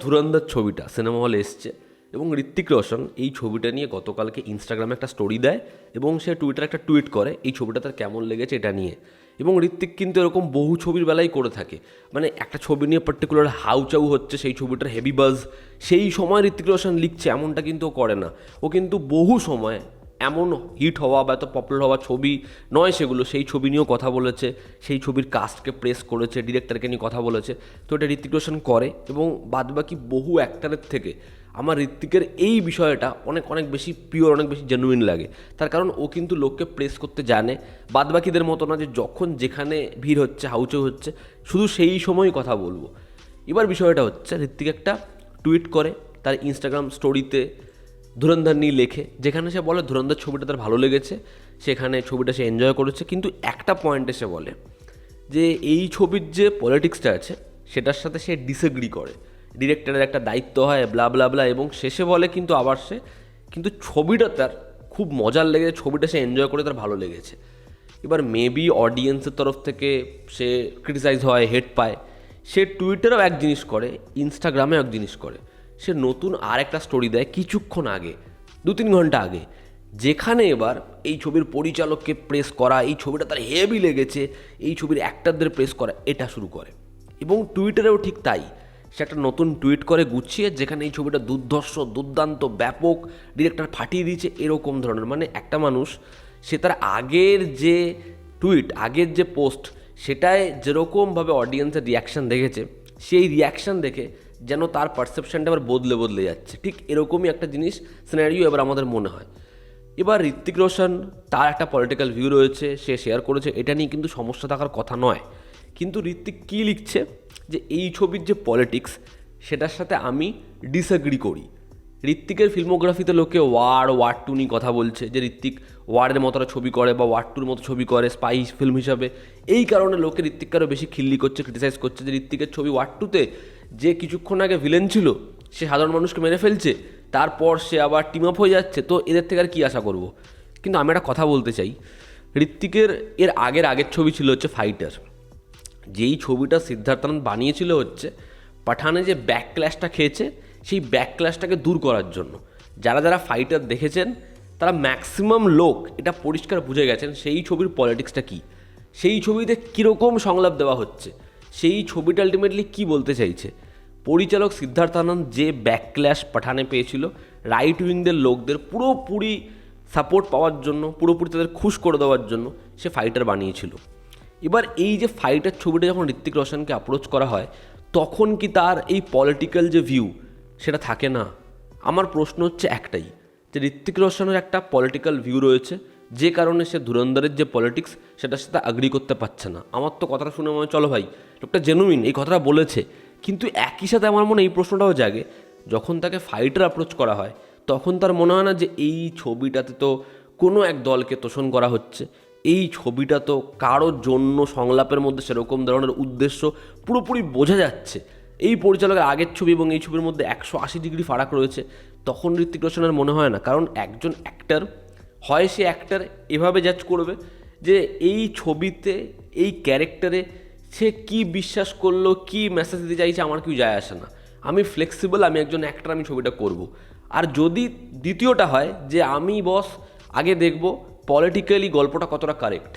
ধুরন্ধর ছবিটা সিনেমা হলে এসছে এবং ঋত্বিক রোশন এই ছবিটা নিয়ে গতকালকে ইনস্টাগ্রামে একটা স্টোরি দেয় এবং সে টুইটারে একটা টুইট করে এই ছবিটা তার কেমন লেগেছে এটা নিয়ে। এবং ঋত্বিক কিন্তু এরকম বহু ছবির বেলায় করে থাকে, মানে একটা ছবি নিয়ে পার্টিকুলার হাউচাউ হচ্ছে, সেই ছবিটার হেভি বাজ সেই সময় ঋত্বিক রোশন লিখছে এমনটা কিন্তু ও করে না। ও কিন্তু বহু সময় এমন হিট হওয়া বা এত পপুলার হওয়া ছবি নয় সেগুলো, সেই ছবি নিয়েও কথা বলেছে, সেই ছবির কাস্টকে প্রেস করেছে, ডিরেক্টরকে নিয়ে কথা বলেছে। তো এটা ঋত্বিক রোশন করে এবং বাদবাকি বহু অ্যাক্টারের থেকে আমার ঋত্বিকের এই বিষয়টা অনেক অনেক বেশি পিওর, অনেক বেশি জেনুইন লাগে। তার কারণ ও কিন্তু লোককে প্রেস করতে জানে, বাদবাকিদের মতো না যে যখন যেখানে ভিড় হচ্ছে হাউচৌ হচ্ছে শুধু সেই সময়ই কথা বলবো। এবার বিষয়টা হচ্ছে ঋত্বিক একটা টুইট করে তার ইনস্টাগ্রাম স্টোরিতে ধুরন্ধর নিয়ে লেখে, যেখানে সে বলে ধুরন্ধর ছবিটা তার ভালো লেগেছে, সেখানে ছবিটা সে এনজয় করেছে, কিন্তু একটা পয়েন্টে সে বলে যে এই ছবির যে পলিটিক্সটা আছে সেটার সাথে সে ডিসএগ্রি করে, ডিরেক্টরের একটা দায়িত্ব হয় ব্লা ব্লা ব্লা, এবং শেষে বলে কিন্তু আবার সে কিন্তু ছবিটা তার খুব মজার লেগেছে, ছবিটা সে এনজয় করে তার ভালো লেগেছে। এবার মেবি অডিয়েন্সের তরফ থেকে সে ক্রিটিসাইজ হয়, হেট পায়, সে টুইটারেও এক জিনিস করে, ইনস্টাগ্রামেও এক জিনিস করে, সে নতুন আর একটা স্টোরি দেয় কিছুক্ষণ আগে, 2-3 ঘন্টা আগে, যেখানে এবার এই ছবির পরিচালককে প্রেস করা, এই ছবিটা তার হেভি লেগেছে, এই ছবির অ্যাক্টারদের প্রেস করা, এটা শুরু করে। এবং টুইটারেও ঠিক তাই, সে একটা নতুন টুইট করে গুছিয়ে, যেখানে এই ছবিটা দুর্ধর্ষ, দুর্দান্ত, ব্যাপক, ডিরেক্টর ফাটিয়ে দিয়েছে, এরকম ধরনের। মানে একটা মানুষ সে তার আগের যে টুইট, আগের যে পোস্ট, সেটায় যেরকমভাবে অডিয়েন্সের রিয়াকশান দেখেছে, সেই রিয়াকশান দেখে যেন তার পারসেপশানটা আবার বদলে বদলে যাচ্ছে। ঠিক এরকমই একটা জিনিস সিনারিও এবার আমাদের মনে হয়। এবার ঋত্বিক রোশন তার একটা পলিটিক্যাল ভিউ রয়েছে, সে শেয়ার করেছে, এটা নিয়ে কিন্তু সমস্যা থাকার কথা নয়। কিন্তু ঋত্বিক কী লিখছে যে এই ছবির যে পলিটিক্স সেটার সাথে আমি ডিসএগ্রি করি। ঋত্বিকের ফিল্মোগ্রাফিতে লোকে ওয়ার টু নিয়ে কথা বলছে, যে ঋত্বিক ওয়ারের মতো ছবি করে বা ওয়ার টুর মতো ছবি করে স্পাই ফিল্ম হিসাবে। এই কারণে লোকে ঋত্বিককে আরও বেশি খিল্লি করছে, ক্রিটিসাইজ করছে যে ঋত্বিকের ছবি ওয়ার টুতে যে কিছুক্ষণ আগে ভিলেন ছিল সে সাধারণ মানুষকে মেরে ফেলছে, তারপর সে আবার টিম আপ হয়ে যাচ্ছে, তো এদের থেকে আর কী আশা করব। কিন্তু আমি একটা কথা বলতে চাই, ঋত্বিকের আগের ছবি ছিল হচ্ছে ফাইটার, যেই ছবিটা সিদ্ধার্থ আনন্দ বানিয়েছিল হচ্ছে পাঠানে যে ব্যাকক্ল্যাশটা খেয়েছে সেই ব্যাকক্ল্যাশটাকে দূর করার জন্য। যারা যারা ফাইটার দেখেছেন তারা ম্যাক্সিমাম লোক এটা পরিষ্কার বুঝে গেছেন সেই ছবির পলিটিক্সটা কী, সেই ছবিতে কীরকম সংলাপ দেওয়া হচ্ছে, সেই ছবিটা আলটিমেটলি কী বলতে চাইছে। পরিচালক সিদ্ধার্থ আনন্দ যে ব্যাকক্ল্যাশ পাঠানে পেয়েছিল রাইট উইংদের লোকদের পুরোপুরি সাপোর্ট পাওয়ার জন্য, পুরোপুরি তাদের খুশ করে দেওয়ার জন্য সে ফাইটার বানিয়েছিল। এবার এই যে ফাইটার ছবিটা যখন ঋত্বিক রোশনকে অ্যাপ্রোচ করা হয়, তখন কি তার এই পলিটিক্যাল যে ভিউ সেটা থাকে না? আমার প্রশ্ন হচ্ছে একটাই, যে ঋত্বিক রোশনের একটা পলিটিক্যাল ভিউ রয়েছে, যে কারণে সে ধুরন্ধরের যে পলিটিক্স সেটার সাথে অ্যাগ্রি করতে পারছে না। আমার তো কথাটা শুনে মনে হয় চলো ভাই লোকটা জেনুইন, এই কথাটা বলেছে। কিন্তু একই সাথে আমার মনে এই প্রশ্নটাও জাগে, যখন তাকে ফাইটার অ্যাপ্রোচ করা হয় তখন তার মনে হয় না যে এই ছবিটাতে তো কোনো এক দলকে তোষণ করা হচ্ছে, এই ছবিটা তো কারোর জন্য সংলাপের মধ্যে সেরকম ধরনের উদ্দেশ্য পুরোপুরি বোঝা যাচ্ছে। এই পরিচালকের আগের ছবি এবং এই ছবির মধ্যে 180 ডিগ্রি ফারাক রয়েছে, তখন ঋত্বিক রোশনের মনে হয় না। কারণ একজন অ্যাক্টার হয় সে অ্যাক্টার এভাবে জাজ করবে যে এই ছবিতে এই ক্যারেক্টারে সে কি বিশ্বাস করলো, কি মেসেজ দিতে চাইছে, আমার কেউ যায় আসে না, আমি ফ্লেক্সিবল, আমি একজন অ্যাক্টার, আমি ছবিটা করব। আর যদি দ্বিতীয়টা হয় যে আমি বস আগে দেখব পলিটিক্যালি গল্পটা কতটা কারেক্ট,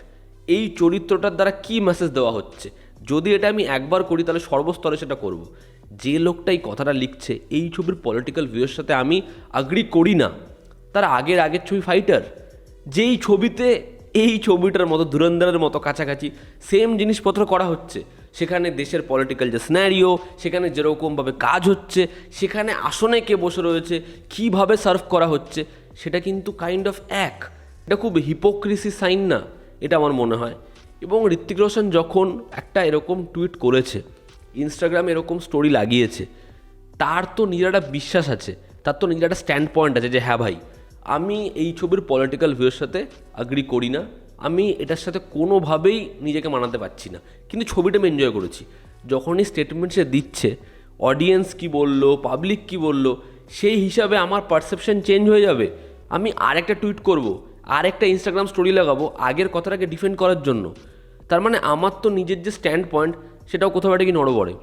এই চরিত্রটার দ্বারা কী মেসেজ দেওয়া হচ্ছে, যদি এটা আমি একবার করি তাহলে সর্বস্তরে সেটা করব। যে লোকটা এই কথাটা লিখছে এই ছবির পলিটিক্যাল ভিউয়ের সাথে আমি অ্যাগ্রি করি না, তার আগের ছবি ফাইটার, যেই ছবিতে এই ছবিটার মতো ধুরন্ধরের মতো কাছাকাছি সেম জিনিসপত্র করা হচ্ছে, সেখানে দেশের পলিটিক্যাল যে সিনারিও, সেখানে যেরকমভাবে কাজ হচ্ছে, সেখানে আসনে কে বসে রয়েছে, কীভাবে সার্ভ করা হচ্ছে, সেটা কিন্তু কাইন্ড অফ এটা খুব হিপোক্রিসি সাইন না, এটা আমার মনে হয়। এবং ঋত্বিক রোশন যখন একটা এরকম টুইট করেছে, ইনস্টাগ্রামে এরকম স্টোরি লাগিয়েছে, তার তো নিজের একটা বিশ্বাস আছে, তার তো নিজের একটা স্ট্যান্ড পয়েন্ট আছে যে হ্যাঁ ভাই আমি এই ছবির পলিটিক্যাল ভিউয়ের সাথে অ্যাগ্রি করি না, আমি এটার সাথে কোনোভাবেই নিজেকে মানাতে পারছি না, কিন্তু ছবিটা আমি এনজয় করেছি। যখনই স্টেটমেন্ট সে দিচ্ছে, অডিয়েন্স কি বলল, পাবলিক কি বলল, সেই হিসাবে আমার পারসেপশন চেঞ্জ হয়ে যাবে, আমি আরেকটা টুইট করব, আরেকটা ইনস্টাগ্রাম স্টোরি লাগাবো আগের কথাটাকে ডিফেন্ড করার জন্য। তার মানে আমার তো নিজের যে স্ট্যান্ড পয়েন্ট সেটাও কোথাও একটা কি নড়বড়ে।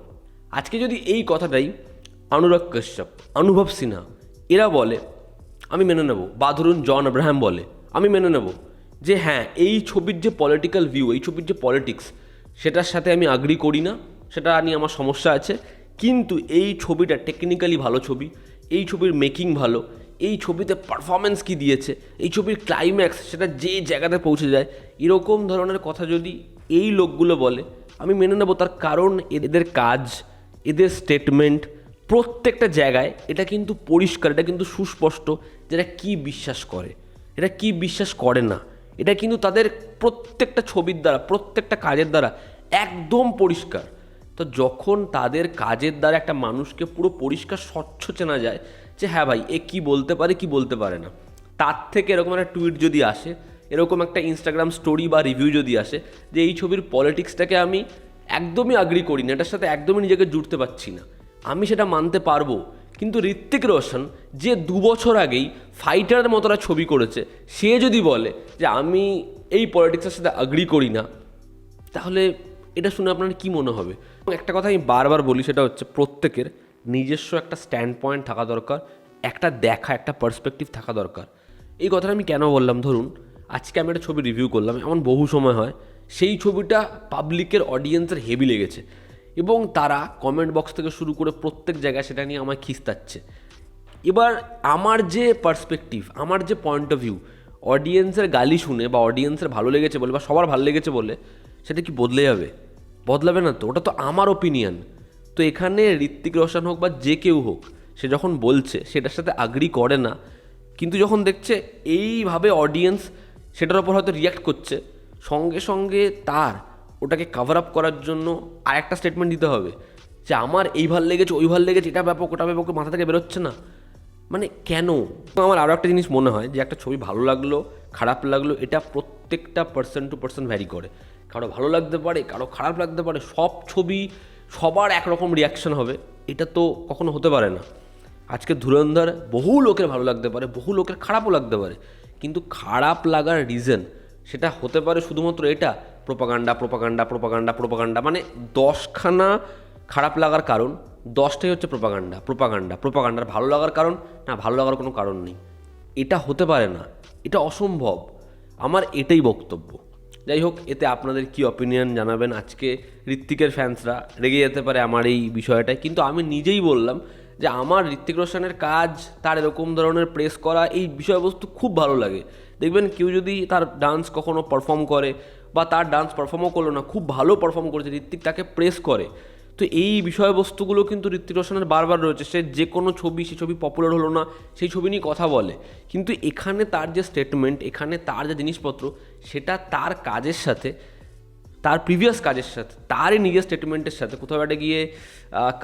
আজকে যদি এই কথাটাই অনুরাগ কাশ্যপ, অনুভব সিনহা, এরা বলে আমি মেনে নেব, বা ধরুন জন আব্রাহাম বলে আমি মেনে নেব যে হ্যাঁ এই ছবির যে পলিটিক্যাল ভিউ, এই ছবির যে পলিটিক্স, সেটার সাথে আমি আগ্রি করি না, সেটা নিয়ে আমার সমস্যা আছে, কিন্তু এই ছবিটা টেকনিক্যালি ভালো ছবি, এই ছবির মেকিং ভালো, এই ছবিতে পারফরমেন্স কি দিয়েছে, এই ছবির ক্লাইম্যাক্স সেটা যে জায়গাতে পৌঁছে যায়, এরকম ধরনের কথা যদি এই লোকগুলো বলে আমি মেনে নেব। তার কারণ এদের কাজ, এদের স্টেটমেন্ট প্রত্যেকটা জায়গায় এটা কিন্তু পরিষ্কার, এটা কিন্তু সুস্পষ্ট যে এরা কী বিশ্বাস করে, এটা কী বিশ্বাস করে না, এটা কিন্তু তাদের প্রত্যেকটা ছবির দ্বারা, প্রত্যেকটা কাজের দ্বারা একদম পরিষ্কার। তো যখন তাদের কাজের দ্বারা একটা মানুষকে পুরো পরিষ্কার স্বচ্ছ চেনা যায় যে হ্যাঁ ভাই এ কী বলতে পারে কি বলতে পারে না, তার থেকে এরকম একটা টুইট যদি আসে, এরকম একটা ইনস্টাগ্রাম স্টোরি বা রিভিউ যদি আসে যে এই ছবির পলিটিক্সটাকে আমি একদমই আগ্রি করি না, এটার সাথে একদমই নিজেকে জুড়তে পারছি না, আমি সেটা মানতে পারবো। কিন্তু ঋত্বিক রোশন যে 2 বছর আগেই ফাইটারের মতোটা ছবি করেছে, সে যদি বলে যে আমি এই পলিটিক্সের সাথে আগ্রি করি না, তাহলে এটা শুনে আপনার কী মনে হবে? একটা কথা আমি বারবার বলি, সেটা হচ্ছে প্রত্যেকের নিজস্ব একটা স্ট্যান্ড পয়েন্ট থাকা দরকার, একটা দেখা, একটা পার্সপেক্টিভ থাকা দরকার। এই কথাটা আমি কেন বললাম, ধরুন আজকে আমি একটা ছবি রিভিউ করলাম, এমন বহু সময় হয় সেই ছবিটা পাবলিকের অডিয়েন্সের হেভি লেগেছে এবং তারা কমেন্ট বক্স থেকে শুরু করে প্রত্যেক জায়গায় সেটা নিয়ে আমায় খিস্তাচ্ছে। এবার আমার যে পার্সপেক্টিভ, আমার যে পয়েন্ট অফ ভিউ, অডিয়েন্সের গালি শুনে বা অডিয়েন্সের ভালো লেগেছে বলে বা সবার ভালো লেগেছে বলে সেটা কি বদলে যাবে? বদলাবে না তো, ওটা তো আমার ওপিনিয়ন। তো এখানে ঋত্বিক রোশন হোক বা যে কেউ হোক, সে যখন বলছে সেটার সাথে আগ্রি করে না, কিন্তু যখন দেখছে এইভাবে অডিয়েন্স সেটার ওপর হয়তো রিয়্যাক্ট করছে, সঙ্গে সঙ্গে তার ওটাকে কভার আপ করার জন্য আর একটা স্টেটমেন্ট দিতে হবে যে আমার এই ভাল লেগেছে, ওই ভাল লেগেছে, এটা ব্যাপক ওটা ব্যাপক, মাথা থেকে বেরোচ্ছে না। মানে কেন? আমার আরও একটা জিনিস মনে হয় যে একটা ছবি ভালো লাগলো খারাপ লাগলো এটা প্রত্যেকটা পার্সন টু পার্সন ভ্যারি করে। কারো ভালো লাগতে পারে, কারো খারাপ লাগতে পারে, সব ছবি সবার একরকম রিয়াকশন হবে এটা তো কখনো হতে পারে না। আজকে ধুরন্ধর বহু লোকের ভালো লাগতে পারে, বহু লোকের খারাপও লাগতে পারে, কিন্তু খারাপ লাগার রিজন সেটা হতে পারে শুধুমাত্র এটা প্রোপাগান্ডা প্রোপাগান্ডা প্রোপাগান্ডা প্রোপাগান্ডা, মানে 10খানা খারাপ লাগার কারণ 10টাই হচ্ছে প্রোপাগান্ডা প্রোপাগান্ডা প্রোপাগান্ডার ভালো লাগার কারণ না, ভালো লাগার কোনো কারণ নেই। এটা হতে পারে না, এটা অসম্ভব। আমার এটাই বক্তব্য। যাই হোক, এতে আপনাদের কি অপিনিয়ন জানাবেন। আজকে ঋত্বিকের ফ্যান্সরা রেগে যেতে পারে আমার এই বিষয়টায়, কিন্তু আমি নিজেই বললাম যে আমার ঋত্বিক রোশনের কাজ, তার এরকম ধরনের প্রেস করা এই বিষয়বস্তু খুব ভালো লাগে। দেখবেন কেউ যদি তার ডান্স কখনো পারফর্ম করে বা তার ডান্স পারফর্মও করলো না, খুব ভালো পারফর্ম করেছে, ঋত্বিক তাকে প্রেস করে। তো এই বিষয়বস্তুগুলো কিন্তু ঋত্বিক রোশনের বারবার রয়েছে। সে যে কোনো ছবি, সেই ছবি পপুলার হলো না, সেই ছবি নিয়ে কথা বলে, কিন্তু এখানে তার যে স্টেটমেন্ট, এখানে তার যে জিনিসপত্র, সেটা তার কাজের সাথে, তার প্রিভিয়াস কাজের সাথে, তারই নিজের স্টেটমেন্টের সাথে কোথাও একটা গিয়ে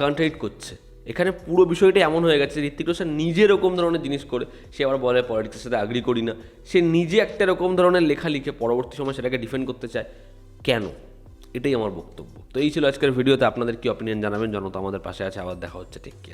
কন্ট্রাডিক্ট করছে। এখানে পুরো বিষয়টা এমন হয়ে গেছে ঋত্বিক রোশন নিজে এরকম ধরনের জিনিস করে সে আবার বলে পলিটিক্সের সাথে আগ্রি করি না। সে নিজে একটা এরকম ধরনের লেখা লিখে পরবর্তী সময় সেটাকে ডিফেন্ড করতে চায় কেন? এটাই আমার বক্তব্য। তো এই ছিল আজকের ভিডিওতে। আপনাদের কি অপিনিয়ন জানাবেন। জনতা আমাদের পাশে আছে। আবার দেখা হচ্ছে। Take care.